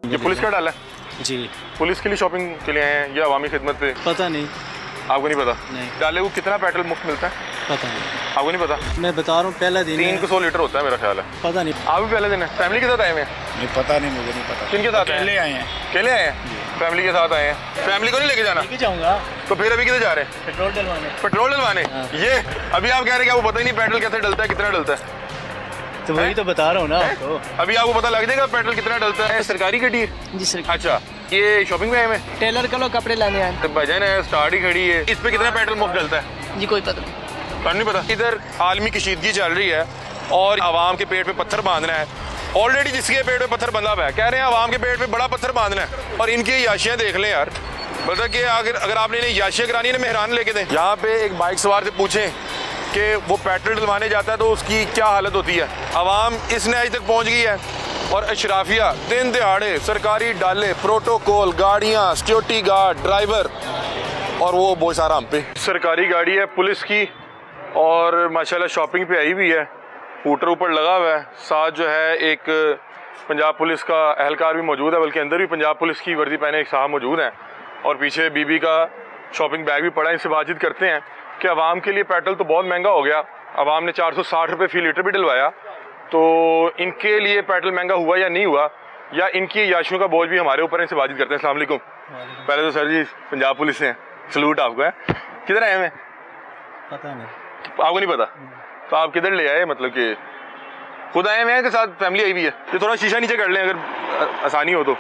ये पुलिस का डाला है? जी। पुलिस के लिए शॉपिंग के लिए आए हैं या अवामी खिदमत पे? पता नहीं। आपको नहीं पता? नहीं। डाले को कितना पेट्रोल मुफ्त मिलता है? पता नहीं। आपको नहीं पता? मैं बता रहा हूँ पहला दिन 300 लीटर होता है मेरा ख्याल है। पता नहीं। आप भी पहले दिन है? फैमिली के साथ आए हुए हैं? नहीं पता नहीं, मुझे नहीं पता। किन के साथ अकेले आए हैं। अकेले आए हैं? फैमिली के साथ आए हैं। फैमिली को नहीं लेके जाना? लेके जाऊँगा। तो फिर अभी किधर जा रहे हैं? पेट्रोल डलवाने। पेट्रोल डलवाने? हाँ। ये अभी आप कह रहे हैं कि आपको पता ही नहीं पेट्रोल कैसे डलता है, कितना डलता है? तो वही तो बता रहा हूँ ना आपको। अभी आपको पता लग जाएगा पेट्रोल कितना डलता है। सरकारी गाड़ी है? जी सर। अच्छा, ये शॉपिंग में आए हैं? टेलर का लो कपड़े लाने आए। तो भजन है, स्टार्ट ही खड़ी है, इस पे कितना पेट्रोल मुफ्त डलता है? जी कोई पता नहीं। तो नहीं पता। इधर आलमी कशीदगी चल रही है और आवाम के पेट पे पत्थर बांधना है। ऑलरेडी जिसके पेट पे पत्थर बंधा हुआ है, कह रहे हैं आवाम के पेट पे बड़ा पत्थर बांधना है। और इनकी याशियाँ देख लें यार, बता कि अगर आपने इन्हें याशियाँ करानी है ना, मेहरान लेके दें। यहाँ पे एक बाइक सवार से पूछें कि वो पेट्रोल डलवाने जाता है तो उसकी क्या हालत होती है। आवाम इस न्याय तक पहुँच गई है और अशराफिया दिन दिहाड़े सरकारी डाले, प्रोटोकॉल, गाड़ियाँ, सिक्योरिटी गार्ड, ड्राइवर और वो बहुत सारा हम पे। सरकारी गाड़ी है पुलिस की और माशाल्लाह शॉपिंग पे आई हुई है, हूटर ऊपर लगा हुआ है। साथ जो है एक पंजाब पुलिस का एहलकार भी मौजूद है, बल्कि अंदर भी पंजाब पुलिस की वर्दी पहने एक साहब मौजूद हैं और पीछे बीबी का शॉपिंग बैग भी पड़ा है। इनसे बातचीत करते हैं कि आवाम के लिए पेट्रोल तो बहुत महंगा हो गया, आवाम ने 460 रुपये फी लीटर भी डलवाया, तो इनके लिए पेट्रोल महंगा हुआ या नहीं हुआ, या इनकी याशियों का बोझ भी हमारे ऊपर है। इनसे बातचीत करते हैं। अस्सलाम वालेकुम। पहले तो सर जी पंजाब पुलिस से हैं, सलूट आपको है। किधर आए हैं? पता नहीं। आपको नहीं पता? तो आप किधर ले आए, मतलब कि खुद आए हुए हैं के साथ फैमिली आई हुई है? ये थोड़ा शीशा नीचे कर लें अगर आसानी हो तो।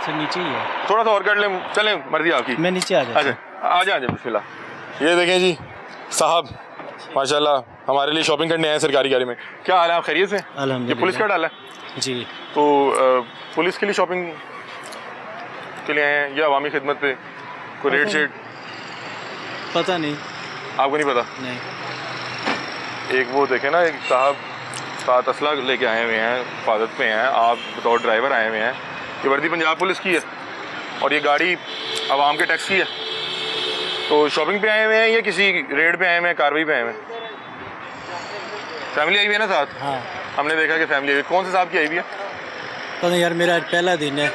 सर नीचे ही है। थोड़ा सा और कर लें, चलें मर्जी आपकी। मैं नीचे आ जाता हूँ। अच्छा आ जाए बिस्मिल्लाह। ये देखें जी साहब माशाल्लाह हमारे लिए शॉपिंग करने आए हैं सरकारी गाड़ी में। क्या हाल है, आप खैरियत से? अल्हम्दुलिल्लाह। ये पुलिस का डाला है? जी। तो पुलिस के लिए शॉपिंग के लिए आए हैं या अवामी खिदमत पे कोई रेट शेट? पता नहीं। आपको नहीं पता? नहीं। एक वो देखे ना, एक साहब साथ असला लेके आए हुए हैं, हिफाजत पे हैं, आप बतौर ड्राइवर आए हुए हैं। ये वर्दी पंजाब पुलिस की है और ये गाड़ी आवाम के टैक्स की है। तो शॉपिंग पे आए हुए हैं या किसी रेड पे आए हुए हैं, कार्रवाई पे आए हुए हैं? फैमिली आई हुई है ना साथ? हाँ। हमने देखा कि फैमिली आई हुई। कौन से साहब की आई हुई है? पता नहीं यार, मेरा आज पहला दिन है।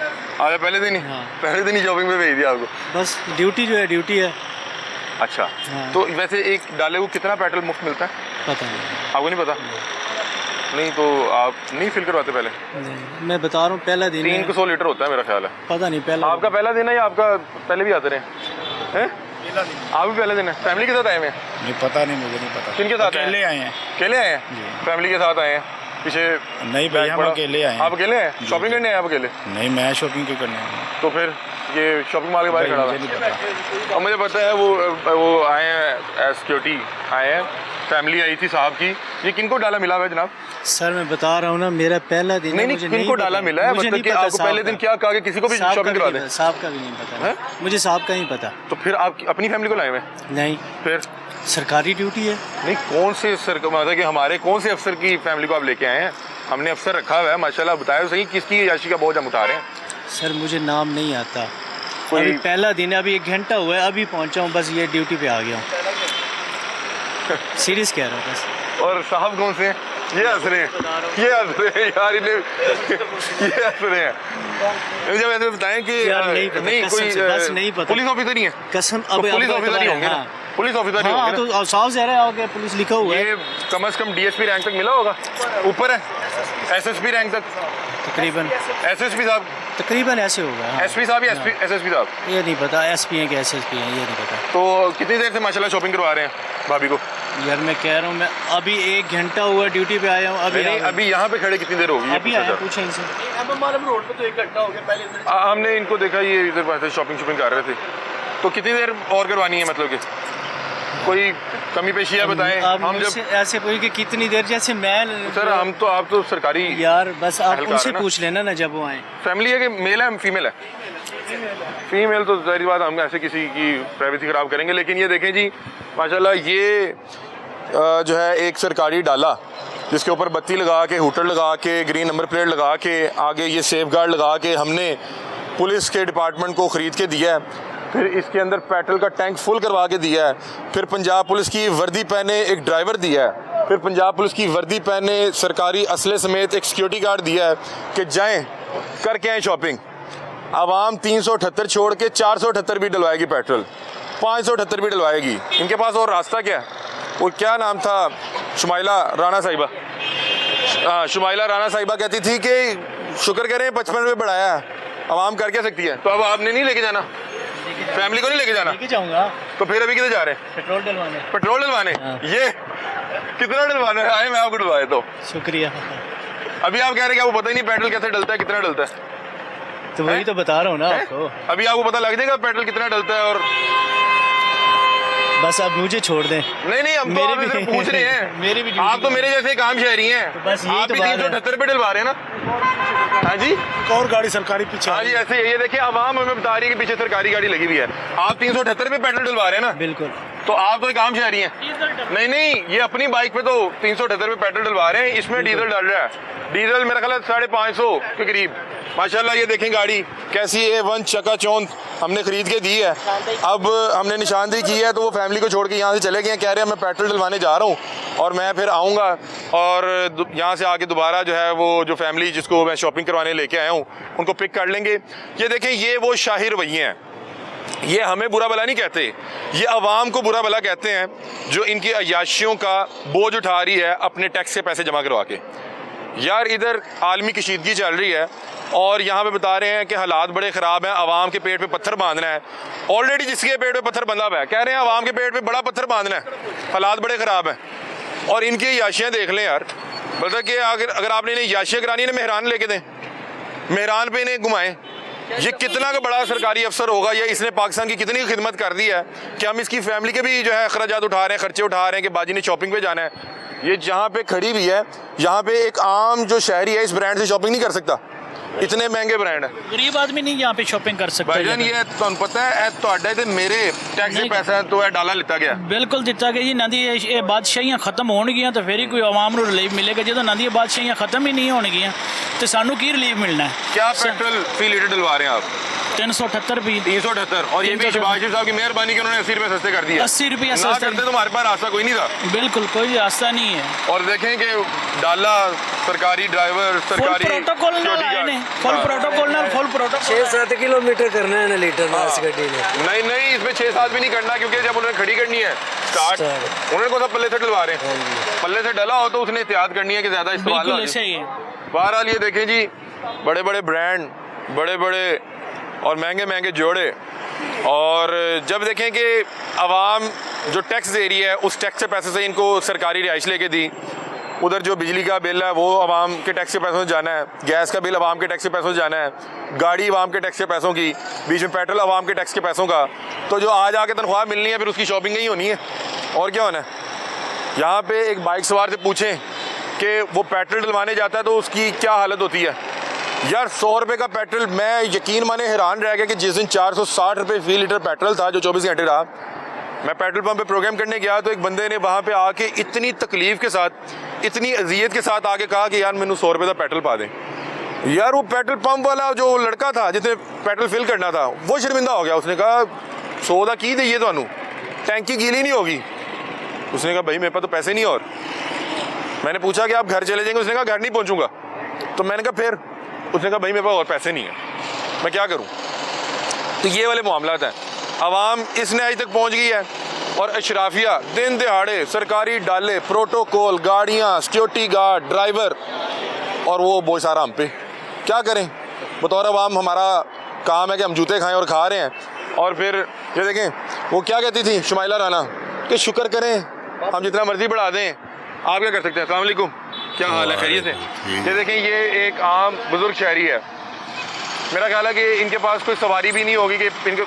आज पहले दिन ही? हाँ। पहले दिन ही शॉपिंग पे भेज दिया आपको? बस ड्यूटी जो है ड्यूटी है। अच्छा। हाँ। तो वैसे एक डाले को कितना पेट्रोल मुफ्त मिलता है? पता नहीं। आपको नहीं पता? नहीं तो आप नहीं फिल करवाते पहले? नहीं, मैं बता रहा हूँ पहला दिन है। 300 लीटर होता है मेरा ख्याल है। पता नहीं। पहला आपका पहला दिन है या आपका पहले भी आते रहे हैं? आप भी पहले दिन है? फैमिली के साथ आए हुए हैं? नहीं पता नहीं, मुझे नहीं पता। किन के साथ? अकेले आए हैं। अकेले आए हैं? फैमिली के साथ आए हैं? पीछे नहीं भैया, हम अकेले आए हैं। आप अकेले हैं? शॉपिंग करने आए आप अकेले? नहीं, मैं शॉपिंग क्यों करने आया हूँ? तो फिर ये शॉपिंग मॉल के बाहर खड़ा मुझे नहीं पता। है और मुझे पता है वो आए हैं सिक्योरिटी आए हैं, फैमिली आई थी साहब की। ये किनको डाला मिला हुआ है जनाब? सर मैं बता रहा हूँ ना, मेरा पहला दिन है। नहीं मुझे किनको डाला मिला है, मतलब कि आपको पहले दिन क्या कहा कि किसी को भी शॉपिंग करवा दें? साहब का भी नहीं पता। मुझे साहब का नहीं पता। तो फिर आप अपनी फैमिली को लाए हुए? नहीं, फिर सरकारी ड्यूटी है। नहीं, कौन से सर, मतलब कि हमारे कौन से अफसर की फैमिली को आप लेके आए हैं? हमने अफसर रखा हुआ है माशाल्लाह, बताया तो सही किसकी याशी का बोझ हम उठा रहे हैं। सर मुझे नाम नहीं आता। कोई- अभी पहला दिन है, अभी 1 घंटा हुआ है, अभी पहुंचा हूँ, बस ये ड्यूटी पे आ गया हूँ। सीरियस कह रहा हूँ बस। और साहब कौन से हैं? ये हंस रहे हैं, ये हंस रहे हैं यार, इन्हें ये हंस रहे हैं। जब ऐसे बताएं कि यार नहीं पता, नहीं कसम कोई से, बस नहीं पता। पुलिस ऑफिसर नहीं है? कसम। तो अब पुलिस ऑफिसर ही होंगे ना? पुलिस ऑफिसर ही हाँ होंगे ना? तो साफ से रहा है, पुलिस लिखा हुआ है। ये कम से कम डीएसपी रैंक तक मिला होगा, ऊपर है एसएसपी रैंक तक। तकरीबन एसएसपी साहब, तकरीबन ऐसे होगा। हाँ। एसपी साहब या एसएसपी साहब? ये नहीं पता एसपी हैं कि एसएसपी हैं, ये नहीं पता। तो कितनी देर से माशाल्लाह शॉपिंग करवा रहे हैं भाभी को? यार मैं कह रहा हूँ, मैं अभी 1 घंटा हुआ ड्यूटी पे आया हूँ। अभी नहीं, अभी यहाँ पे खड़े कितनी देर होगी? अभी आया, पूछे इनसे। रोड पे तो 1 घंटा हो गया। पहले हमने इनको देखा ये इधर शॉपिंग कर रहे थे। तो कितनी देर और करवानी है, मतलब कि कोई कमी पेशी है बताएं। हम जब ऐसे कोई कि कितनी देर, जैसे मैं सर हम तो आप तो सरकारी यार बस आप एहलकार उनसे है ना? पूछ लेना ना जब वो आए। फैमिली है कि मेल है फीमेल है? फीमेल तो जाहिर बात हम ऐसे किसी की प्राइवेसी खराब करेंगे। लेकिन ये देखें जी माशाल्लाह, ये जो है एक सरकारी डाला जिसके ऊपर बत्ती लगा के, हूटर लगा के, ग्रीन नंबर प्लेट लगा के, आगे ये सेफ गार्ड लगा के हमने पुलिस के डिपार्टमेंट को ख़रीद के दिया है। फिर इसके अंदर पेट्रोल का टैंक फुल करवा के दिया है। फिर पंजाब पुलिस की वर्दी पहने एक ड्राइवर दिया है। फिर पंजाब पुलिस की वर्दी पहने सरकारी असले समेत एक सिक्योरिटी गार्ड दिया है कि जाएं करके आएँ शॉपिंग। आवाम 378 छोड़ के 478 भी डलवाएगी पेट्रोल, 578 भी डलवाएगी। इनके पास और रास्ता क्या है? वो क्या नाम था, शुमाइला राना साहिबा, हाँ शुमाइला राना साहिबा कहती थी कि शुक्र करें 55 रुपये बढ़ाया है, आवाम कर क्या सकती है। तो अब आपने नहीं लेके जाना, फैमिली को नहीं लेके जाना, लेके जाऊंगा। तो फिर अभी किधर जा रहे हैं? पेट्रोल डलवाने। पेट्रोल डलवाने? हाँ। ये कितना डलवाना है? आए मैं आपको डलवाए तो शुक्रिया। अभी आप कह रहे हैं कि आपको पता ही नहीं पेट्रोल कैसे डलता है, कितना डलता है। तो वही तो बता रहा हूँ ना हैं? आपको। अभी आपको पता लग जाएगा पेट्रोल कितना डलता है। और बस अब मुझे छोड़ दें। नहीं हम तो आपसे सिर्फ पूछ रहे हैं। मेरी भी आप तो मेरे जैसे काम शहरी हैं, तो बस यही आप तो भी बात है। 378 रुपये डलवा रहे हैं ना। हाँ जी, और गाड़ी सरकारी पीछे हाँ जी, ऐसे ही है। ये देखिए आवाम हमें बता रही है कि पीछे सरकारी गाड़ी लगी हुई है। आप 378 रुपये पेट्रोल डलवा रहे हैं ना, बिल्कुल। तो आप तो एक आम शहरी हैं। नहीं ये अपनी बाइक पे तो 378 रुपये पेट्रोल डलवा रहे हैं, इसमें डीजल डाल रहा है। डीजल मेरा ख्याल है 550 के करीब। माशाल्लाह ये देखें गाड़ी कैसी A1 चकाचौंध हमने खरीद के दी है। अब हमने निशानदेही की है तो वो फैमिली को छोड़ के यहाँ से चले गए हैं, कह रहे हैं मैं पेट्रोल डलवाने जा रहा हूँ और मैं फिर आऊँगा और यहाँ से आके दोबारा जो है वो जो फैमिली जिसको मैं शॉपिंग करवाने लेके आया हूँ उनको पिक कर लेंगे। ये देखें ये वो शाही रवैये हैं। ये हमें बुरा भला नहीं कहते, ये अवाम को बुरा भला कहते हैं जो इनकी अय्याशियों का बोझ उठा रही है अपने टैक्स के पैसे जमा करवा के। यार इधर आलमी कशीदगी चल रही है और यहाँ पे बता रहे हैं कि हालात बड़े ख़राब हैं, आवाम के पेट पे पत्थर बांधना है। ऑलरेडी जिसके पेट पे पत्थर बंधा हुआ है कह रहे हैं आवाम के पेट पे बड़ा पत्थर बांधना है, हालात बड़े ख़राब हैं। और इनकी अय्याशियाँ देख लें यार, मतलब कि अगर आपने इन्हें अय्याशियाँ करानी है ना, मेहरान लेके दें, मेहरान पे इन्हें घुमाएं। ये कितना का बड़ा सरकारी अफसर होगा, या इसने पाकिस्तान की कितनी खिदमत कर दी है कि हम इसकी फैमिली के भी जो है अखराजात उठा रहे हैं, खर्चे उठा रहे हैं कि बाजी ने शॉपिंग पे जाना है। ये जहाँ पे खड़ी भी है, यहाँ पे एक आम जो शहरी है इस ब्रांड से शॉपिंग नहीं कर सकता, इतने महंगे ब्रांड है। गरीब आदमी नहीं यहाँ पे शॉपिंग कर सकता। भाईजान ये ਤੁਹਾਨੂੰ पता है ਤੁਹਾਡੇ ਤੇ ਮੇਰੇ टैक्स ਦੇ ਪੈਸਾ ਤੋਂ ਇਹ ਡਾਲਾ ਲਿੱਤਾ ਗਿਆ। बिल्कुल दिता गया जी। ना दी ये बादशाहियां खत्म होणगियां तो फिर ही कोई आवाम ਨੂੰ रिलीफ मिलेगा। जो ना दी बादशाहियां खत्म ही नहीं होणगियां तो सानू की रिलीफ मिलना है। क्या पेट्रोल फी लीटर डलवा रहे हैं आप? 378 भी 378। और ये भी शहबाज शरीफ साहब की मेहरबानी कि उन्होंने 80 रुपये सस्ते कर दिए। 80 रुपया ना सस्ते करते तो हमारे पास रास्ता कोई नहीं था। बिल्कुल कोई रास्ता नहीं है। और देखें कि डाला सरकारी ड्राइवर फुल सरकारी प्रोटोकॉल ना लाए ने, फुल प्रोटोकॉल ना, फुल प्रोटोकॉल 6-7 किलोमीटर करना है ना लीटर में इस गड्डी ने। नहीं इसमें 6-7 भी नहीं करना, क्योंकि जब उन्होंने खड़ी करनी है स्टार्ट उन्होंने को सब पल्ले से डलवा रहे हैं। पल्ले से डला हो तो उसने एहतियात करनी है कि ज्यादा इस्तेमाल ना बिल्कुल हो। ऐसे ही है। बहरहाल ये देखें जी, बड़े बड़े ब्रांड, बड़े बड़े और महंगे महंगे जोड़े। और जब देखें कि आवाम जो टैक्स दे रही है उस टैक्स के पैसे से इनको सरकारी रिहाइश लेके दी, उधर जो बिजली का बिल है वो आवाम के टैक्स के पैसों से जाना है, गैस का बिल आवाम के टैक्स के पैसों से जाना है, गाड़ी आवाम के टैक्स के पैसों की, बीच में पेट्रोल आवाम के टैक्स के पैसों का। तो जो आज आके तनख्वाह मिलनी है फिर उसकी शॉपिंग नहीं होनी है, और क्या होना है। यहाँ पे एक बाइक सवार से पूछें कि वो पेट्रोल डलवाने जाता है तो उसकी क्या हालत होती है। यार 100 रुपये का पेट्रोल, मैं यकीन माने हैरान रह गया कि जिस दिन 460 रुपये फी लीटर पेट्रोल था जो 24 घंटे रहा, मैं पेट्रोल पंप पे प्रोग्राम करने गया तो एक बंदे ने वहाँ पे आके इतनी तकलीफ के साथ, इतनी अजियत के साथ आके कहा कि यार मैंने 100 रुपये का पेट्रोल पा दें। यार वो पेट्रोल पंप वाला जो लड़का था जिसने पेट्रोल फिल करना था वो शर्मिंदा हो गया। उसने कहा 100 का की दईए थानू, टैंकी गीली नहीं होगी। उसने कहा भाई मेरे पास तो पैसे नहीं। और मैंने पूछा कि आप घर चले जाएंगे? उसने कहा घर नहीं पहुँचूंगा। तो मैंने कहा फिर? उसने कहा भाई मेरे पास और पैसे नहीं है, मैं क्या करूं। तो ये वाले मामलात हैं। आवाम इस नहज तक पहुंच गई है और अशराफिया दिन दिहाड़े सरकारी डाले, प्रोटोकॉल, गाड़ियां, सिक्योरिटी गार्ड, ड्राइवर, और वो बहुत सारा हम पे। क्या करें, बतौर आवाम हमारा काम है कि हम जूते खाएं और खा रहे हैं। और फिर ये देखें वो क्या कहती थी शुमाइला राना कि शुक्र करें हम जितना मर्जी बढ़ा दें, आप क्या कर सकते हैं। अस्सलाम वालेकुम, क्या हाल है, खैरियत से? ये देखें ये एक आम बुजुर्ग शहरी है। मेरा ख्याल है कि इनके पास कोई सवारी भी नहीं होगी कि इनके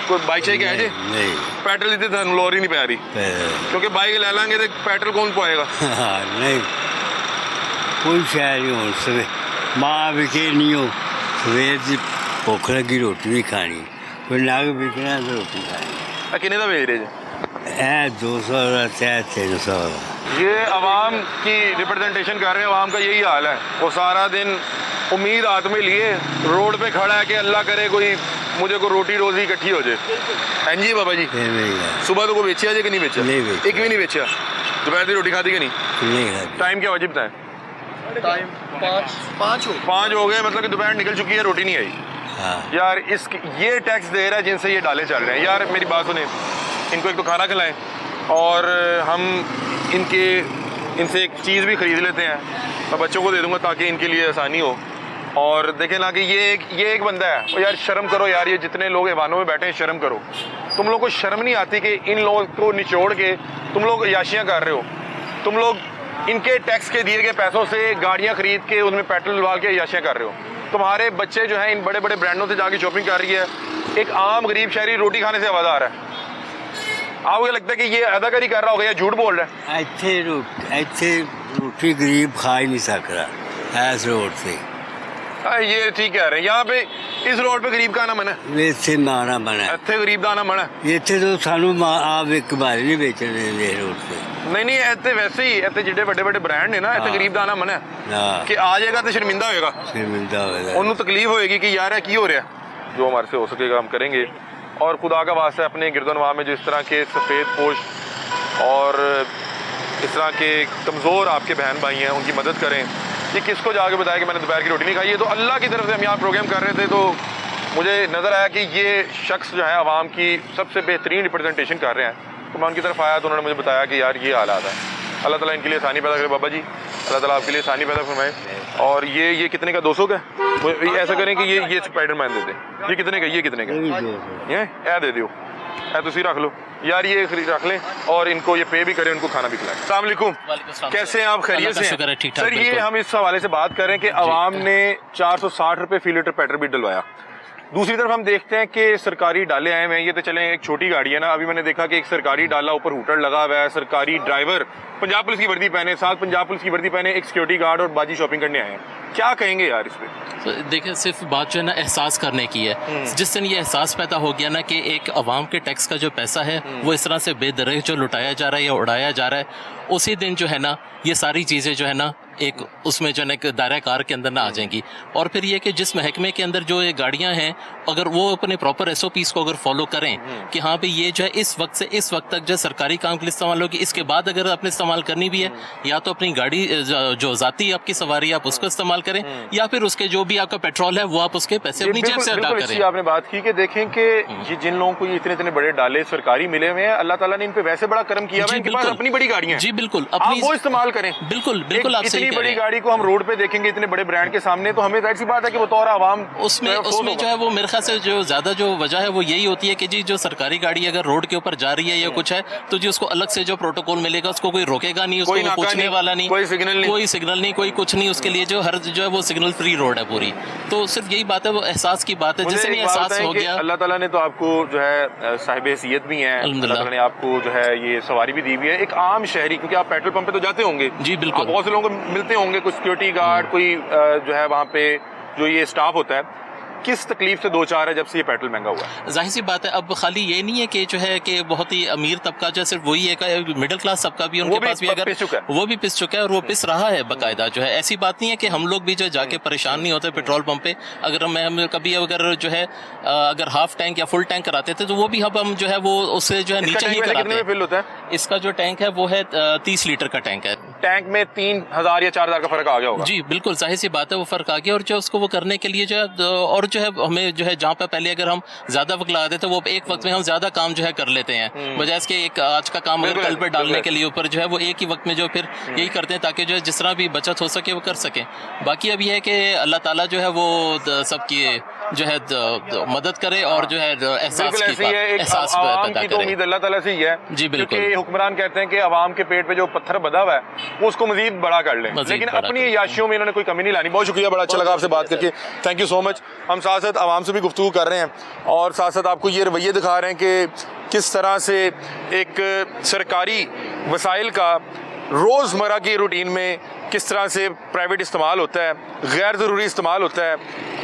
कोई बाइक चाहिए क्या है जी? नहीं पेट्रोल इतनी लोर ही नहीं पा रही, क्योंकि बाइक ले लेंगे तो पेट्रोल कौन पाएगा। नहीं कोई शहर नहीं हो सके, माँ बिके नहीं हो, सवेर की भुख लगी रोटी नहीं खानी, कोई नाग बिकना तो रोटी खानी। किन्ने का भेज रहे जी? 200 का 300 ये आवाम की रिप्रेजेंटेशन कर रहे हैं। आवाम का यही हाल है, वो सारा दिन उम्मीद हाथ में लिए रोड पे खड़ा है कि अल्लाह करे कोई मुझे को रोटी रोजी इकट्ठी हो जाए। हाँ जी बाबा जी, सुबह तो को बेचा जी कि नहीं बेचा? नहीं बेचा। एक भी नहीं बेचा। दोपहर की रोटी खाती कि नहीं? नहीं खाती। टाइम क्या वाजिब था? टाइम 5 5 हो गए, मतलब कि दोपहर निकल चुकी है, रोटी नहीं आई। हाँ। यार इस ये टैक्स दे रहा है जिनसे ये डाले चल रहे हैं। यार मेरी बात सुने, इनको एक तो खाना खिलाएं और हम इनसे एक चीज़ भी ख़रीद लेते हैं। मैं बच्चों को दे दूंगा ताकि इनके लिए आसानी हो। और देखें ना कि ये एक बंदा है। और यार शर्म करो यार, ये जितने लोग ऐवानों में बैठे हैं शर्म करो। तुम लोग को शर्म नहीं आती कि इन लोगों को निचोड़ के तुम लोग याशियाँ कर रहे हो। तुम लोग इनके टैक्स के दिए गए पैसों से गाड़ियाँ खरीद के उनमें पेट्रोल डलवा के याशियाँ कर रहे हो। तुम्हारे बच्चे जो हैं इन बड़े बड़े ब्रांडों से जाके शॉपिंग कर रही है, एक आम गरीब शहरी रोटी खाने से आवाज़ आ रहा है। आपको लगता है कि ये अदाकारी कर रहा होगा या झूठ बोल रहा है? ਇੱਥੇ रोटी गरीब खा ही नहीं सक रहा इस रोड से। ये ठीक कह रहे हैं। यहाँ पे इस रोड पे गरीब का आना मना है, ਇੱਥੇ ਮਾਣਾ ਬਣਾ ਇੱਥੇ ਗਰੀਬ ਦਾ ਆਣਾ ਮਨਾ ਹੈ। ਇੱਥੇ ਤੋਂ ਸਾਨੂੰ ਆਪ ਇੱਕ ਵਾਰ ਨਹੀਂ ਵੇਚਣ ਦਿੰਦੇ ਰੋਡ ਤੇ। ਨਹੀਂ ਇੱਥੇ ਵੈਸੇ ਹੀ ਇੱਥੇ ਜਿਹੜੇ ਵੱਡੇ ਵੱਡੇ ਬ੍ਰਾਂਡ ਨੇ ਨਾ, ਇੱਥੇ ਗਰੀਬ ਦਾ ਆਣਾ ਮਨਾ ਹੈ ਹਾਂ ਕਿ ਆ ਜਾਏਗਾ ਤੇ ਸ਼ਰਮਿੰਦਾ ਹੋਏਗਾ, ਸ਼ਰਮਿੰਦਾ ਹੋਏਗਾ, ਉਹਨੂੰ ਤਕਲੀफ होएगी कि यार है की हो रहा है। जो हमारे से हो सकेगा हम करेंगे। और खुदा का वास्ता अपने गिरदोनवा में जो इस तरह के सफ़ेद पोश और इस तरह के कमज़ोर आपके बहन भाई हैं उनकी मदद करें। ये किसको जाके बताया कि मैंने दोपहर की रोटी नहीं खाई है? तो अल्लाह की तरफ से हम यहाँ प्रोग्राम कर रहे थे तो मुझे नज़र आया कि ये शख्स जो है आवाम की सबसे बेहतरीन रिप्रेजेंटेशन कर रहे हैं। तो मैं उनकी तरफ आया तो उन्होंने मुझे बताया कि यार ये हालात है। अल्लाह ताला इनके लिए आसानी पैदा करे बाबा जी, अल्लाह ताला आपके लिए आसानी पैदा फरमाए। और ये कितने का 200 का? ऐसा करें कि ये स्पाइडरमैन दे दें। ये कितने का? ये कितने का? ये ए दे दो, ए तुसी रख लो यार, ये रख लें और इनको ये पे भी करें, उनको खाना भी खिलाएं। अस्सलाम वालेकुम, कैसे हैं आप? खैरियत से हैं? सर ये हम इस हवाले से बात कर रहे हैं कि आवाम ने 460 रुपये फी लीटर पेट्रोल भी डलवाया। दूसरी तरफ हम देखते हैं कि सरकारी डाले आए हुए हैं। ये तो चलें एक छोटी गाड़ी है ना, अभी मैंने देखा कि एक सरकारी डाला ऊपर हूटर लगा हुआ है, सरकारी ड्राइवर पंजाब पुलिस की वर्दी पहने, साथ पंजाब पुलिस की वर्दी पहने एक सिक्योरिटी गार्ड और बाजी शॉपिंग करने आए हैं। क्या कहेंगे यार इस पे? तो देखिए सिर्फ बात जो है ना एहसास करने की है। जिस दिन ये एहसास पैदा हो गया ना कि एक अवाम के टैक्स का जो पैसा है वो इस तरह से बेदरग जो लुटाया जा रहा है या उड़ाया जा रहा है, उसी दिन जो है ना ये सारी चीज़ें जो है ना एक उसमें जो है ना एक दायरा कार के अंदर ना आ जाएंगी। और फिर ये कि जिस महकमे के अंदर जो ये गाड़ियाँ हैं अगर वो अपने प्रॉपर SOPs को अगर फॉलो करें कि हाँ भाई ये जो है इस वक्त से इस वक्त तक जो सरकारी काम के लिए इस्तेमाल होगी, इसके बाद अगर आपने इस्तेमाल करनी भी है या तो अपनी गाड़ी जो जाती आपकी सवारी आप उसको इस्तेमाल करें या फिर उसके जो भी आपका पेट्रोल है वो आप उसके पैसे अपनी जेब से अदा करें। आपने बात की कि देखें कि ये जिन लोगों को ये इतने इतने बड़े डाले सरकारी मिले हुए हैं, अल्लाह ताला ने इन पे वैसे बड़ा करम किया है, इनके पास अपनी बड़ी गाड़ियां हैं। जी बिल्कुल, अपनी वो इस्तेमाल करें। बिल्कुल बिल्कुल आप सही इतनी बड़ी गाड़ी को हम रोड पे देखेंगे इतने बड़े ब्रांड के सामने, तो हमें ऐसी बात है कि बतौर आवाम उसमें जो है वो मेरे ख्याल से जो ज्यादा जो वजह है वो यही होती है कि जी जो सरकारी गाड़ी अगर रोड के ऊपर जा रही है या कुछ है तो जी उसको अलग से जो प्रोटोकॉल मिलेगा उसको कोई रोकेगा नहीं, उसको कोई पूछने वाला नहीं, कोई सिग्नल नहीं, कोई कुछ नहीं, उसके लिए जो हर जो है वो सिग्नल फ्री रोड है पूरी। तो सिर्फ यही बात है, वो एहसास की बात है। जिससे नहीं एहसास हो गया, अल्लाह ताला ने तो आपको जो है साहिब हैसियत भी हैं, अल्लाह ताला ने आपको जो है ये सवारी भी दी हुई है। एक आम शहरी, क्योंकि आप पेट्रोल पंप पे तो जाते होंगे, जी बिल्कुल, बहुत से लोगों को मिलते होंगे, कोई सिक्योरिटी गार्ड, कोई जो है वहाँ पे जो ये स्टाफ होता है, किस तकलीफ से दो चार है जब से ये पेट्रोल महंगा हुआ है? जाहिर सी बात है अब खाली ये नहीं है कि जो है कि बहुत ही अमीर तबका जो सिर्फ वही है, मिडिल क्लास तबका भी उनके पास भी अगर वो भी पिस चुका है और वो पिस रहा है बाकायदा। जो है ऐसी बात नहीं है कि हम लोग भी जो जाके परेशान नहीं होते पेट्रोल पंप पे। अगर हम कभी अगर जो है अगर हाफ टैंक या फुल टैंक कराते थे तो वो भी हम जो है वो उससे जो है नीचे ही कराते हैं। फिल होता है इसका जो टैंक है वो है 30 लीटर का टैंक है। टैंक में 3000 या 4000 का फर्क आ गया होगा। जी बिल्कुल, जाहिर सी बात है वो फर्क आ गया। और जो उसको वो करने के लिए जो है और जो है हमें जो है जहाँ पे पहले अगर हम ज्यादा वक्त लगा देते वो एक वक्त में हम ज्यादा काम जो है कर लेते हैं, बजाय इसके एक आज का काम अगर कल पे डालने के लिए ऊपर जो है वो एक ही वक्त में जो फिर यही करते हैं ताकि जो है जिस तरह भी बचत हो सके वो कर सकें। बाकी अब ये है कि अल्लाह ताला जो है वो सबकी जो है मदद करे और जो है एहसास पैदा करे। उम्मीद अल्लाह ताला से ही है। जी बिल्कुल, क्योंकि हुक्मरान कहते हैं कि अवाम के पेट पे जो पत्थर बधा हुआ है वो उसको मजीद बड़ा कर लें, लेकिन अपनी याशियों में इन्होंने कोई कमी नहीं लानी। बहुत शुक्रिया, बड़ा अच्छा लगा आपसे बात करके, थैंक यू सो मच। हम साथ साथ आवाम से भी गुफ्तगू कर रहे हैं और साथ साथ आपको ये रवैये दिखा रहे हैं कि किस तरह से एक सरकारी वसाइल का रोज़मर्रा की रूटीन में किस तरह से प्राइवेट इस्तेमाल होता है, गैर ज़रूरी इस्तेमाल होता है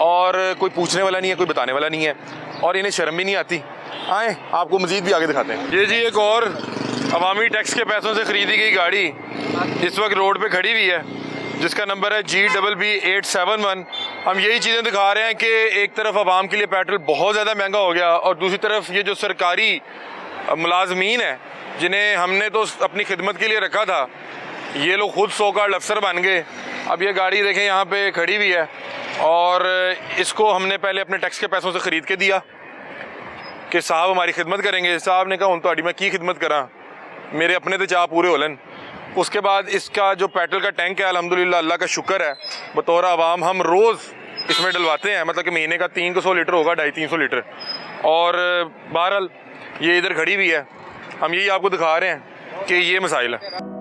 और कोई पूछने वाला नहीं है, कोई बताने वाला नहीं है और इन्हें शर्म भी नहीं आती। आए आपको मज़ीद भी आगे दिखाते हैं। ये जी एक और अवामी टैक्स के पैसों से ख़रीदी गई गाड़ी इस वक्त रोड पे खड़ी हुई है जिसका नंबर है GBB 871। हम यही चीज़ें दिखा रहे हैं कि एक तरफ आवाम के लिए पेट्रोल बहुत ज़्यादा महंगा हो गया और दूसरी तरफ ये जो सरकारी मुलाजमीन है जिन्हें हमने तो अपनी खिदमत के लिए रखा था, ये लोग खुद सो कार्ड अफसर बन गए। अब ये गाड़ी देखें यहाँ पे खड़ी हुई है और इसको हमने पहले अपने टैक्स के पैसों से ख़रीद के दिया कि साहब हमारी खिदमत करेंगे। साहब ने कहा हूँ तो मैं की खिदमत करा, मेरे अपने तो चाह पूरे होलन। उसके बाद इसका जो पेट्रोल का टैंक है अल्हम्दुलिल्लाह अल्लाह का शुक्र है, बतौर आवाम हम रोज़ इसमें डलवाते हैं, मतलब कि महीने का 300 लीटर होगा, 250-300 लीटर। और बहरहाल ये इधर खड़ी हुई है, हम यही आपको दिखा रहे हैं कि ये मसाइल है।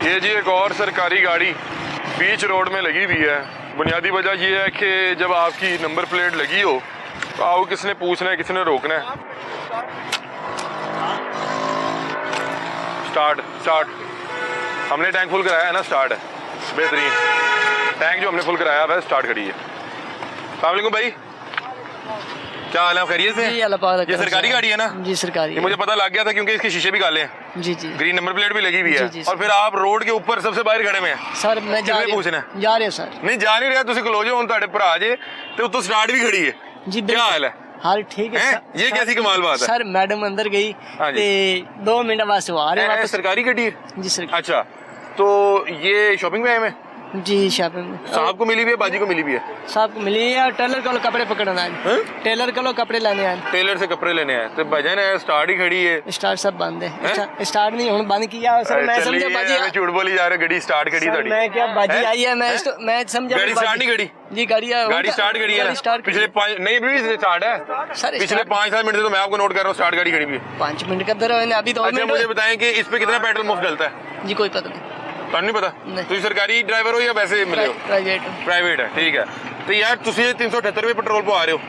ये जी एक और सरकारी गाड़ी बीच रोड में लगी हुई है। बुनियादी वजह यह है कि जब आपकी नंबर प्लेट लगी हो तो आपको किसने पूछना है, किसने रोकना है। स्टार्ट हमने टैंक फुल कराया है ना, स्टार्ट है, बेहतरीन टैंक जो हमने फुल कराया है स्टार्ट करी है। अस्सलाम वालेकुम भाई, क्या हाल है, खैरियत से? जी अल्लाह पाक। ये सरकारी गाड़ी है ना? जी सरकारी। ये मुझे पता लग गया था क्योंकि इसके शीशे भी काले हैं। जी जी। ग्रीन नंबर प्लेट भी लगी हुई है। जी, और फिर आप रोड के ऊपर सबसे बाहर खड़े में हैं। सर मैं जा किसने पूछना है? जा रहे हो सर। नहीं जा नहीं रहा, तुम खलो जो हूँ ਤੁਹਾਡੇ ਭਰਾ ਜੇ ਤੇ ਉੱਤੋਂ स्टार्ट भी खड़ी है। जी क्या हाल है? हाल ठीक है हैं? सर। ये कैसी कमाल बात है? सर मैडम अंदर गई हाँ जी। ते 2 मिनट वास्ते आ रहे वापस। सरकारी गाड़ी है? जी सर। अच्छा, तो ये शॉपिंग में आए मैं जी शॉपिंग में साहब को मिली भी है, बाजी को मिली भी है? साहब को मिली है। टेलर को कपड़े पकड़ना है, हैं? टेलर को कपड़े लेने आए। टेलर से कपड़े लेने आए तो भजन है, स्टार्ट ही खड़ी है। स्टार्ट सब बंद है। हैं? स्टार्ट नहीं हूं बंद किया सर। मैं चलिए, समझा बाजी हमें झूठ बोली जा रहे, गाड़ी स्टार्ट खड़ी सर, थोड़ी। मैं क्या बाजी हैं? आई है, मैं मैं समझा गाड़ी बाजी- स्टार्ट नहीं खड़ी? जी गाड़ी स्टार्ट खड़ी है ना? स्टार्ट पिछले 5 नहीं भी स्टार्ट है सर पिछले 5-7 मिनट से तो मैं आपको नोट कर रहा हूँ स्टार्ट गाड़ी खड़ी भी है। 5 मिनट का दर है अभी 2 अच्छा मिनट। मुझे बताएं कि इस पे कितना पेट्रोल मुफ्त डलता है? जी कोई पता नहीं। ਤੁਹਾਨੂੰ नहीं पता? नहीं। तुम सरकारी ड्राइवर हो या वैसे मिले हो? प्राइवेट प्राइवेट है, ठीक है। तो यार तुम 378 रुपये पेट्रोल पवा रहे हो?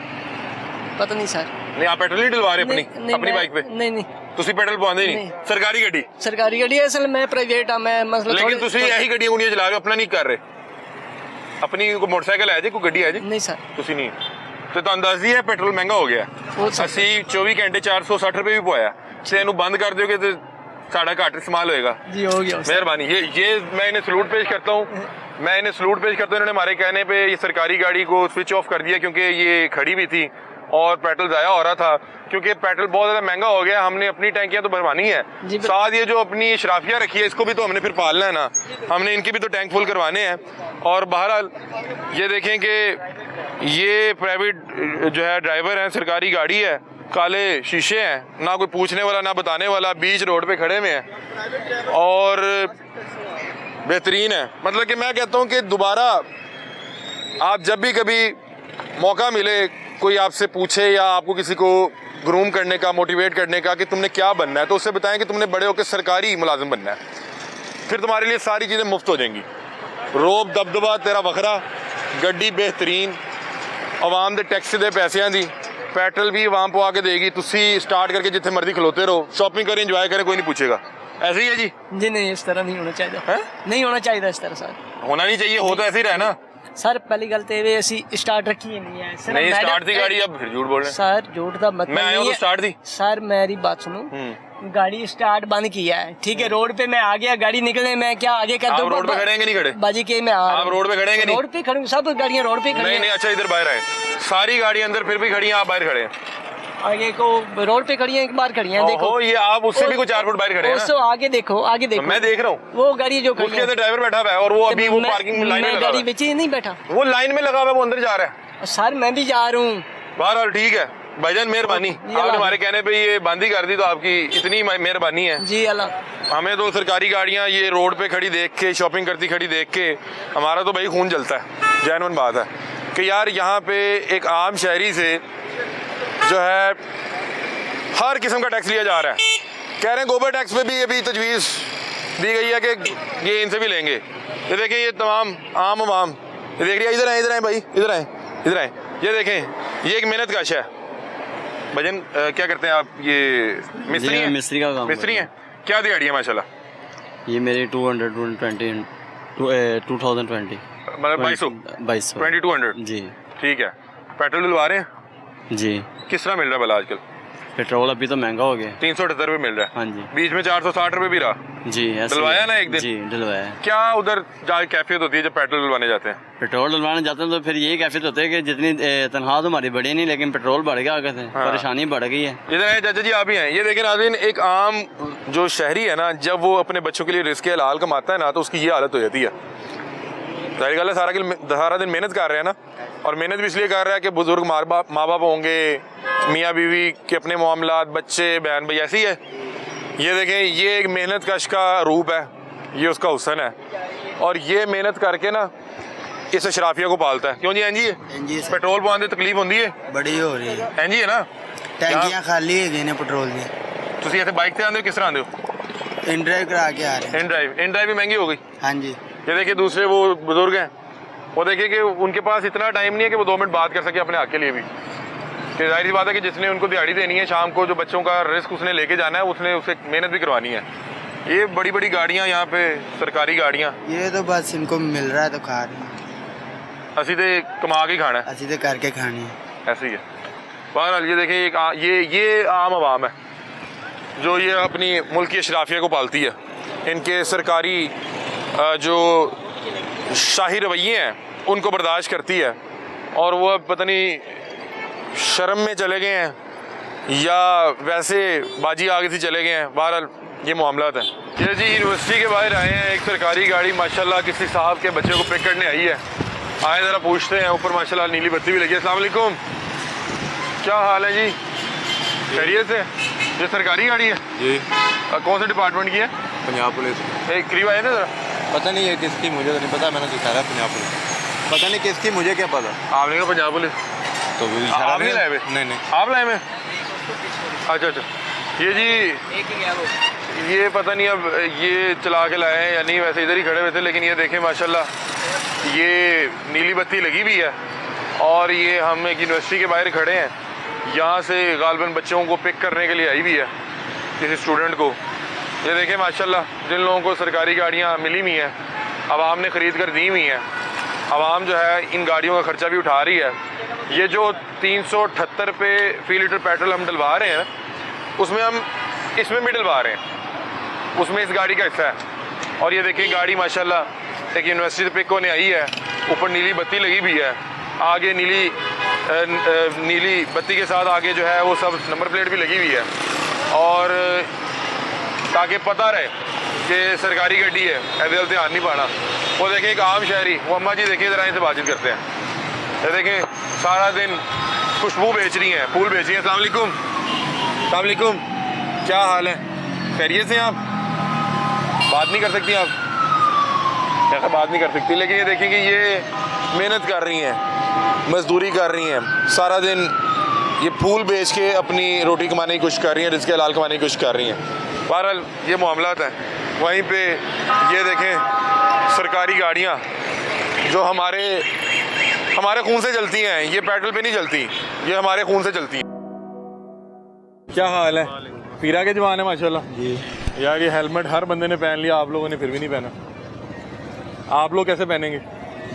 पता नहीं सर। नहीं आप पेट्रोल नहीं डलवा रहे अपनी नहीं, अपनी मैं- बाइक पे? नहीं नहीं ਤੁਸੀਂ पेट्रोल पवाते ही नहीं? नहीं। सरकारी गड्डी? सरकारी गाड़ी है असल मैं प्राइवेट हाँ मैं मतलब लेकिन ਤੁਸੀਂ यही गड्डियां गुड़ियां चला रहे हो, अपना नहीं कर रहे? अपनी कोई मोटरसाइकिल है जी, कोई गड्डी है जी? नहीं सर। ਤੁਸੀਂ ਨਹੀਂ ਤੇ ਤੁਹਾਨੂੰ ਦੱਸ ਦਈਏ पेट्रोल महंगा हो गया। वो सर- ਅਸੀਂ 24 घंटे 460 रुपये भी पवाया, से ਇਹਨੂੰ ਬੰਦ ਕਰ ਦਿਓਗੇ ਤੇ साढ़ा घाट इस्तेमाल होएगा। जी हो गया सर। मेहरबानी। ये मैं इन्हें सलूट पेश करता हूँ, मैं इन्हें सलूट पेश करता हूँ। इन्होंने हमारे कहने पे ये सरकारी गाड़ी को स्विच ऑफ कर दिया क्योंकि ये खड़ी भी थी और पेट्रोल ज़ाया हो रहा था, क्योंकि पेट्रोल बहुत ज़्यादा महंगा हो गया। हमने अपनी टैंकियाँ तो भरवानी है, जी साथ ये जो अपनी शराफियाँ रखी है इसको भी तो हमने फिर पालना है ना, हमने इनकी भी तो टैंक फुल करवाने हैं। और बहरहाल ये देखें कि ये प्राइवेट जो है ड्राइवर हैं, सरकारी गाड़ी है, काले शीशे हैं, ना कोई पूछने वाला ना बताने वाला, बीच रोड पे खड़े हुए हैं और बेहतरीन है। मतलब कि मैं कहता हूँ कि दोबारा आप जब भी कभी मौका मिले, कोई आपसे पूछे या आपको किसी को ग्रूम करने का, मोटिवेट करने का कि तुमने क्या बनना है, तो उससे बताएं कि तुमने बड़े होकर सरकारी मुलाजिम बनना है, फिर तुम्हारे लिए सारी चीज़ें मुफ्त हो जाएंगी। रोब दबदबा तेरा वखरा, गड्डी बेहतरीन, आवाम दे टैक्स दे पैसों की, पेट्रोल भी आवाम पवा के देगी, तुसी स्टार्ट करके जिथे मर्जी खलोते रहो, शॉपिंग करें, इंजॉय करें, कोई नहीं पूछेगा। ऐसे ही है जी? जी नहीं इस तरह नहीं होना चाहिए। हैं? नहीं होना चाहिए इस तरह सर। होना नहीं चाहिए, हो तो ऐसे ही रहे ना। सर पहली गल तो ये असी स्टार्ट रखी ही नहीं है सर। नहीं मैडम- स्टार्ट थी गाड़ी, अब फिर झूठ बोल रहे हैं। सर झूठ का मतलब मैं आया हूँ नहीं तो है। स्टार्ट थी। सर मेरी बात सुनो, गाड़ी स्टार्ट बंद किया है, ठीक है, रोड पे मैं आ गया, गाड़ी निकलने मैं क्या आगे कर आप दूं? रोड पे खड़ेंगे नहीं खड़े? बाजी के मैं आ रहा आप हूं। रोड पे खड़ेंगे नहीं? रोड पे खड़े, सब गाड़ियां रोड पे खड़ी नहीं हैं। नहीं, अच्छा इधर बाहर आए, सारी गाड़ी अंदर फिर भी खड़ी हैं, आप बाहर खड़े हैं। आगे को रोड पे खड़ी हैं, एक बार खड़ी हैं, देखो। ओहो, ये आप उससे भी कुछ 4 फुट बाहर खड़े हैं ना? उससे आगे देखो, आगे देखो। मैं देख रहा हूँ वो गाड़ी जो खड़ी उसके अंदर ड्राइवर बैठा हुआ है और वो अभी वो पार्किंग लाइन में मैं लगा गाड़ी हुआ बेची नहीं बैठा। है, वो लाइन में लगा हुआ है, वो अंदर जा रहा है। सर मैं भी जा रहा हूँ। बहरहाल ठीक है भाईजान, मेहरबानी, ये आपने ला- हमारे कहने पे ये बंद ही कर दी, तो आपकी इतनी मेहरबानी है। जी अल्लाह। हमें तो सरकारी गाड़ियाँ ये रोड पे खड़ी देख के, शॉपिंग करती खड़ी देख के हमारा तो भाई खून जलता है। जेन्युइन बात है कि यार यहाँ पे एक आम शहरी से जो है हर किस्म का टैक्स लिया जा रहा है। कह रहे हैं गोबर टैक्स पे भी अभी तजवीज़ दी गई है कि ये इनसे भी लेंगे। ये देखें, ये तमाम आम आवाम, ये देख रही है, इधर आए भाई, इधर आए, इधर आए, ये देखें, ये एक मेहनत कश है। भजन क्या करते हैं आप? ये मिस्त्री जी, हैं? मिस्त्री का काम मिस्त्री करता हैं। क्या दिहाड़ी है माशाल्लाह? ये मेरे 2020 मतलब 2200 2200 2200 जी ठीक है। पेट्रोल डलवा रहे हैं? जी। किस तरह मिल रहा है भला आजकल? पेट्रोल अभी तो महंगा हो गया। 378 रुपये मिल रहा है। हाँ जी। बीच में 460 रुपये भी रहा। जी ऐसे डलवाया ना एक दिन? जी डलवाया। क्या उधर जाके कैफियत होती है जब पेट्रोल डलवाने जाते हैं? पेट्रोल डलवाने जाते हैं तो फिर यही कैफियत होता है कि जितनी तनख्वाह तो हमारी बढ़ी नहीं, लेकिन पेट्रोल बढ़ गया आगे से। परेशानी बढ़ गई है। इधर है चाचा जी, आप ही हैं। ये देखें नाज़रीन, एक आम जो शहरी है ना, जब वो अपने बच्चों के लिए रिस्क हलाल कमाता है ना, तो उसकी ये हालत हो जाती है। जाहिर गल है, सारा दिन मेहनत कर रहे हैं ना, और मेहनत भी इसलिए कर रहा है कि बुजुर्ग माँ बाप होंगे, मियाँ बीवी के अपने मामलात, बच्चे बहन भाई, ऐसी है। ये देखें, ये एक मेहनत कश का रूप है, ये उसका हुस्न है, और ये मेहनत करके ना इस अशराफिया को पालता है। क्यों जी? एनजी है। पेट्रोल पाने तकलीफ होती है? बड़ी हो रही है। एनजी है ना, टैंकियां खाली है ने पेट्रोल दी। ਤੁਸੀਂ ਇੱਥੇ ਬਾਈਕ ਤੇ ਆਉਂਦੇ ਹੋ, ਕਿਸ ਤਰ੍ਹਾਂ ਆਉਂਦੇ ਹੋ? इन ड्राइव करा के आ रहे हैं। इन ड्राइव भी महंगी हो गई। हाँ जी। ये देखिए दूसरे वो बुजुर्ग हैं, वो देखिए कि उनके पास इतना टाइम नहीं है कि वो 2 मिनट बात कर सके अपने हक के लिए भी। कि जाहिर सी बात है कि जिसने उनको दिहाड़ी देनी है शाम को, जो बच्चों का रिस्क उसने लेके जाना है, उसने उसे मेहनत भी करवानी है। ये बड़ी बड़ी गाड़ियाँ यहाँ पे, सरकारी गाड़ियाँ, ये तो बस इनको मिल रहा है तो खा रहे हैं। असी तो कमा के खाना है, अच्छी तो करके खानी है। ऐसे ही है। बहरहाल ये देखिए, ये आम आवाम है जो ये अपनी मुल्क की अशराफिया को पालती है। इनके सरकारी जो शाही रवैये हैं उनको बर्दाश्त करती है, और वो अब पता नहीं शर्म में चले गए हैं या वैसे बाजी आगे से चले गए हैं। बहरहाल ये मामलात है। ये जी यूनिवर्सिटी के बाहर आए हैं, एक सरकारी गाड़ी माशाल्लाह किसी साहब के बच्चे को पिक करने आई है। आए ज़रा पूछते हैं। ऊपर माशाल्लाह नीली बत्ती भी लगी है। अस्सलाम वालेकुम, क्या हाल है जी? खैरियत से? ये सरकारी गाड़ी है जी। कौन से डिपार्टमेंट की है? पंजाब पुलिस। एक करीब आए थे ज़रा। पता नहीं है किसकी, मुझे तो नहीं पता, मैंने दिखाया पंजाब पुलिस। पता नहीं किसकी, मुझे क्या पता। आपने कहा पंजाब पुलिस, तो भी आप नहीं लाए हुए? नहीं। आप लाए में? अच्छा। ये जी ये पता नहीं अब ये चला के लाए हैं या नहीं, वैसे इधर ही खड़े हुए थे। लेकिन ये देखें माशाल्लाह ये नीली बत्ती लगी हुई है, और ये हम एक यूनिवर्सिटी के बाहर खड़े हैं। यहाँ से गालबन बच्चों को पिक करने के लिए आई हुई है, किसी स्टूडेंट को। ये देखें माशाल्लाह, जिन लोगों को सरकारी गाड़ियाँ मिली हुई हैं, आवाम ने ख़रीद कर दी हुई हैं, आवाम जो है इन गाड़ियों का ख़र्चा भी उठा रही है। ये जो 378 रुपये फ़ी लीटर पेट्रोल हम डलवा रहे हैं, उसमें हम इसमें भी डलवा रहे हैं, उसमें इस गाड़ी का हिस्सा है। और ये देखिए गाड़ी माशाल्लाह एक यूनिवर्सिटी से पिक होने आई है, ऊपर नीली बत्ती लगी हुई है, आगे नीली बत्ती के साथ आगे जो है वो सब नंबर प्लेट भी लगी हुई है, और ताकि पता रहे कि सरकारी गाड़ी है, ऐसे ध्यान नहीं पाना। वो देखें एक आम शहरी, वो अम्मा जी देखिए ज़रा इनसे बातचीत करते हैं। ये देखें सारा दिन खुशबू बेच रही हैं, फूल बेच रही हैं। अस्सलाम वालेकुम। अस्सलाम वालेकुम, क्या हाल है? खैरियत से? आप बात नहीं कर सकती? आप कैसे बात नहीं कर सकती? लेकिन ये देखिए कि ये मेहनत कर रही हैं, मजदूरी कर रही हैं, सारा दिन ये फूल बेच के अपनी रोटी कमाने की कोशिश कर रही हैं, रिज़्क़ हलाल कमाने की कोशिश कर रही हैं। बहरहाल ये मामलात हैं। वहीं पे ये देखें सरकारी गाड़ियाँ जो हमारे खून से चलती हैं, ये पेट्रोल पे नहीं चलती, ये हमारे खून से चलती हैं। क्या हाल है? पीरा के जवान है माशाल्लाह जी। यार ये हेलमेट हर बंदे ने पहन लिया, आप लोगों ने फिर भी नहीं पहना। आप लोग कैसे पहनेंगे?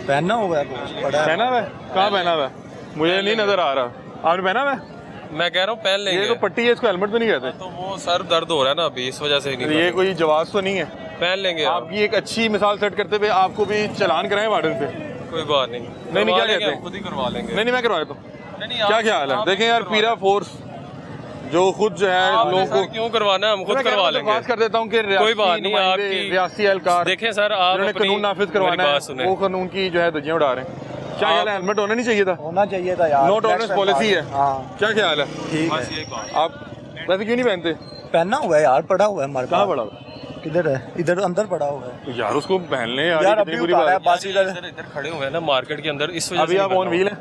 पहनना हुआ है, पहना हुआ है? कहाँ पहना हुआ है? मुझे नहीं नजर आ रहा। आपने पहना हुआ है? मैं कह रहा हूँ पहन लेंगे। ये तो पट्टी है, इसको हेलमेट तो नहीं कहते। तो वो सर दर्द हो रहा है ना अभी, इस वजह से नहीं। ये कोई जवाब तो नहीं है? पहन लेंगे। आपकी एक अच्छी मिसाल सेट करते हुए आपको भी चलान कराएं वार्डन से। कोई बात नहीं। नहीं क्या कहते हैं? खुद ही करवा लेंगे। नहीं मैं करवा देता हूँ। क्या ख्याल है? देखें यार, पीरा फोर्स जो खुद जो है लोगों को क्यों करवाना है, हम खुद करवा लेंगे। बात कर देता हूँ कि कोई बात नहीं, आपकी रियासती एहलकार देखें सर, आप कानून नाफिज करवाना है, वो कानून की जो है धज्जियां उड़ा रहे हैं। क्या ख्याल है? हेलमेट होना नहीं चाहिए था? होना चाहिए था यार, नो टॉलरेंस पॉलिसी है। हाँ क्या ख्याल है? ठीक है। आप वैसे क्यों नहीं पहनते? पहनना हुआ है यार, पड़ा हुआ है हमारे। कहाँ पड़ा हुआ? किधर है? इधर अंदर पड़ा हुआ है। तो यार उसको पहन लें यार, यार कितनी बुरी बात है। बस इधर खड़े हुए हैं ना मार्केट के अंदर, इस वजह अभी से आप ऑन व्हील है?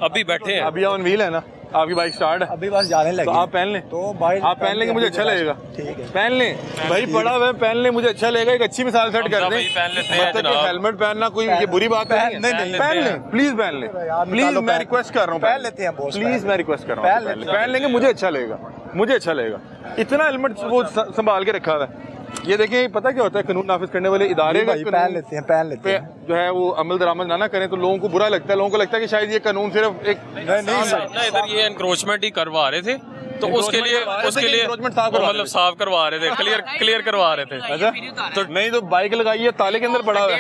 अभी बैठे हैं। अभी ऑन व्हील है ना? आपकी बाइक स्टार्ट है? अभी बस जाने लगे। तो आप पहन लें। तो भाई आप पहन लेंगे, मुझे अच्छा लगेगा। ठीक है, पहन लें भाई, पड़ा हुआ है, पहन लें, मुझे अच्छा लगेगा। एक अच्छी मिसाल सेट कर दें। पहन लेते हैं मतलब कि हेलमेट पहनना कोई ये बुरी बात नहीं है। पहन लें, प्लीज पहन लें, प्लीज मैं रिक्वेस्ट कर रहा हूँ। पहन लेते हैं बॉस, प्लीज मैं रिक्वेस्ट कर रहा हूँ, पहन लेंगे, मुझे अच्छा लगेगा, मुझे अच्छा लगेगा। इतना हेलमेट वो संभाल के रखा हुआ है। ये देखें, पता क्या होता है, कानून नाफिज करने वाले इदारे पहन लेते हैं जो है वो अमल दरामद ना करें तो लोगों को बुरा लगता है। लोगों को लगता है कि शायद ये कानून सिर्फ एक ना इधर ये एनक्रोचमेंट ही करवा रहे थे, तो उसके लिए Encroachment साफ करवा मतलब साफ करवा रहे थे, क्लियर करवा रहे थे। अच्छा तो नहीं तो बाइक लगाई है, ताले के अंदर पड़ा हुआ है।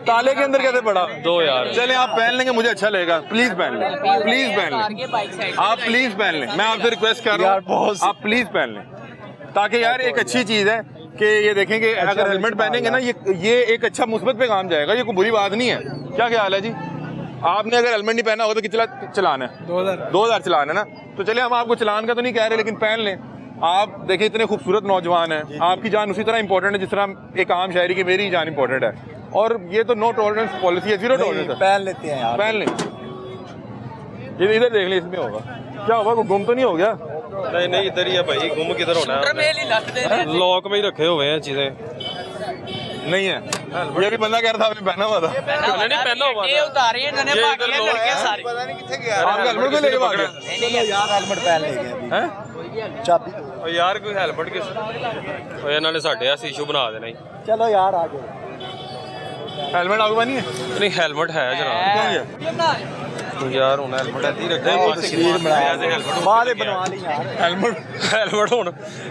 ताले के अंदर कैसे पड़ा? दो यार चले आप पहन लेंगे, मुझे अच्छा लगेगा। प्लीज पहन लें, प्लीज पहन लें, आप प्लीज पहन लें। मैं आपसे रिक्वेस्ट कर रहा हूँ, आप प्लीज पहन लें, ताकि यार एक अच्छी चीज है कि ये देखेंगे अगर हेलमेट पहनेंगे ना, ये एक अच्छा मुस्बत पे काम जाएगा, ये कोई बुरी बात नहीं है। क्या ख्याल है जी? आपने अगर हेलमेट नहीं पहना होगा तो कितना चलान है? 2000 चलान है ना। तो चलिए हम आपको चलान का तो नहीं कह रहे, लेकिन पहन लें। आप देखिए इतने खूबसूरत नौजवान हैं, आपकी जान उसी तरह इंपॉर्टेंट है जिस तरह एक आम शायरी की मेरी जान इंपॉर्टेंट है। और ये तो नो टॉलरेंस पॉलिसी है, 0 टॉलरेंस है। पहन लेते हैं यार, पहन लें। ये इधर देख लें, इसमें होगा क्या होगा? कोई गुम तो नहीं हो गया? नहीं इधर ही है भाई, गुम किधर होना है? लॉक में ही रखे हुए हैं चीजें। नहीं है, ये भी बंदा कह रहा था आपने पहना हुआ था। नहीं पहना हुआ था। आपका हेलमेट को लेके भाग गया? चलो यार हेलमेट पहन लेंगे अभी। हैं? चाबी और यार कोई हेलमेट किस और ਇਹਨਾਂ ਨੇ ਸਾਡੇ ਐਸੀ ਇਸ਼ੂ ਬਣਾ ਦੇਣਾ। चलो यार आगे हेलमेट आपके पास नहीं है? नहीं हेलमेट है जनाब यार ਹੁਣ हेलमेट ऐसी रखे बाद में बनवा ली यार। हेलमेट ਹੁਣ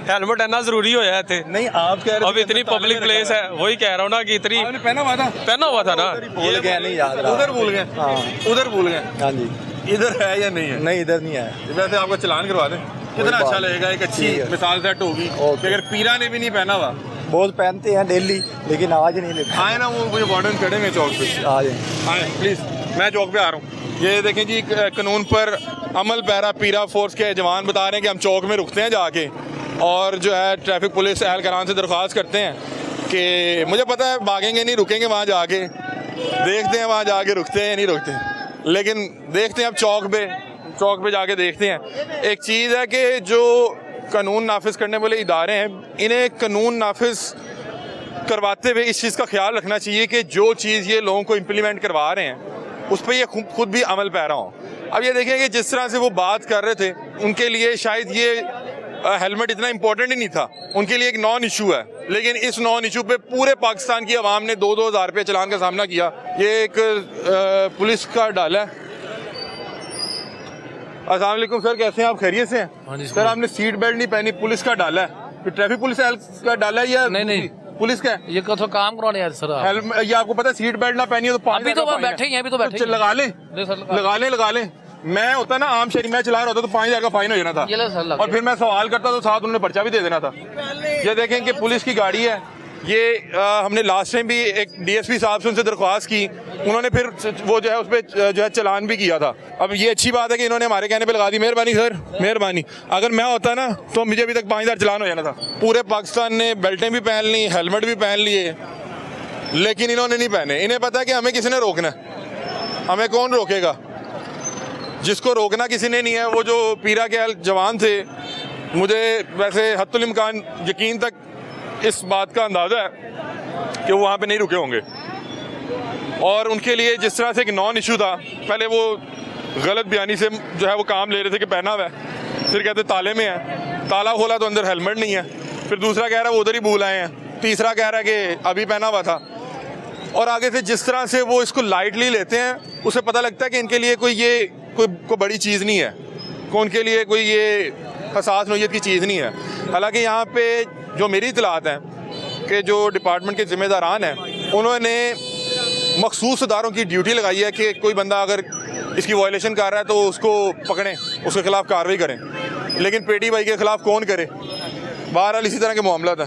हेलमेट ਇੰਨਾ ਜ਼ਰੂਰੀ ਹੋਇਆ ਇੱਥੇ। नहीं आप कह रहे अब इतनी पब्लिक प्लेस है, वही कह रहा हूँ ना कि इतनी आपने पहना हुआ था? पहना हुआ था ना। भूल गया, नहीं याद रहा। उधर भूल गए? हाँ उधर भूल गए। हाँ जी, इधर है या नहीं है? नहीं इधर नहीं है। वैसे आपका चलान करवा दें, कितना अच्छा लगेगा। एक अच्छी ठीक है। मिसाल सेट होगी कि अगर पीरा ने भी नहीं पहना हुआ। बहुत पहनते हैं डेली, लेकिन आज नहीं लेते। आए ना, वो मुझे वार्डन खड़े हैं चौक पे। आ जाए आए प्लीज, मैं चौक पे आ रहा हूँ। ये देखें जी, कानून पर अमल पैरा पीरा फोर्स के जवान बता रहे हैं कि हम चौक में रुकते हैं जाके, और जो है ट्रैफिक पुलिस एहलकारान से दरख्वास्त करते हैं कि मुझे पता है भागेंगे नहीं, रुकेंगे वहाँ जाके, देखते हैं वहाँ जाके रुकते हैं नहीं रुकते, लेकिन देखते हैं अब चौक पे जाके देखते हैं। एक चीज़ है कि जो कानून नाफिज करने वाले इदारे हैं, इन्हें कानून नाफिज करवाते हुए इस चीज़ का ख्याल रखना चाहिए कि जो चीज़ ये लोगों को इम्प्लीमेंट करवा रहे हैं उस पर ये खुद भी अमल पैरा हो। अब ये देखें कि जिस तरह से वो बात कर रहे थे, उनके लिए शायद ये हेलमेट इतना इम्पोर्टेंट ही नहीं था, उनके लिए एक नॉन इशू है, लेकिन इस नॉन इशू पे पूरे पाकिस्तान की आवाम ने 2-2 हज़ार रुपये चलान का सामना किया। ये एक पुलिस का डाला है। अस्सलाम वालेकुम सर, कैसे हैं आप? खैरियत से हैं? सर आपने सीट बेल्ट नहीं पहनी, पुलिस का डाला है। ट्रैफिक पुलिस का डाला है या नहीं पुलिस का है? ये तो काम करवाने यार सर। हेलमेट, ये आपको पता है सीट बेल्ट ना पहनी हो तो अभी तो बैठे ही हैं, अभी तो बैठे ही लगा लें। मैं होता ना आम शहरी, मैं चला रहा होता तो 5000 का फाइन हो जाना था, और फिर मैं सवाल करता तो साथ उन्होंने पर्चा भी दे देना था। ये देखें कि पुलिस की गाड़ी है ये। हमने लास्ट टाइम भी एक डीएसपी साहब से उनसे दरख्वास्त की, उन्होंने फिर वो जो है उस पर जो है चलान भी किया था। अब ये अच्छी बात है कि इन्होंने हमारे कहने पे लगा दी। मेहरबानी सर, मेहरबानी। अगर मैं होता ना तो मुझे अभी तक 5000 चलान हो जाना था। पूरे पाकिस्तान ने बेल्टें भी पहन ली, हेलमेट भी पहन लिए, लेकिन इन्होंने नहीं पहने। इन्हें पता है कि हमें किसी ने रोकना है, हमें कौन रोकेगा? जिसको रोकना किसी ने नहीं है, वो जो पीरा के जवान थे, मुझे वैसे हत्तुल इम्कान यकीन तक इस बात का अंदाज़ा है कि वो वहाँ पे नहीं रुके होंगे, और उनके लिए जिस तरह से एक नॉन इशू था, पहले वो गलत बयानी से जो है वो काम ले रहे थे कि पहना हुआ है, फिर कहते ताले में है, ताला खोला तो अंदर हेलमेट नहीं है, फिर दूसरा कह रहा है वो उधर ही भूल आए हैं, तीसरा कह रहा है कि अभी पहना हुआ था, और आगे से जिस तरह से वो इसको लाइटली लेते हैं, उसे पता लगता है कि इनके लिए कोई बड़ी चीज़ नहीं है, उनके लिए कोई ये हसास नौयत की चीज़ नहीं है। हालांकि यहाँ पे जो मेरी इतलात हैं कि जो डिपार्टमेंट के ज़िम्मेदारान हैं, उन्होंने मखसूस इदारों की ड्यूटी लगाई है कि कोई बंदा अगर इसकी वायलेशन कर रहा है तो उसको पकड़ें, उसके खिलाफ कार्रवाई करें, लेकिन पेटी भाई के खिलाफ कौन करे? बहरहाल इसी तरह के मामला था।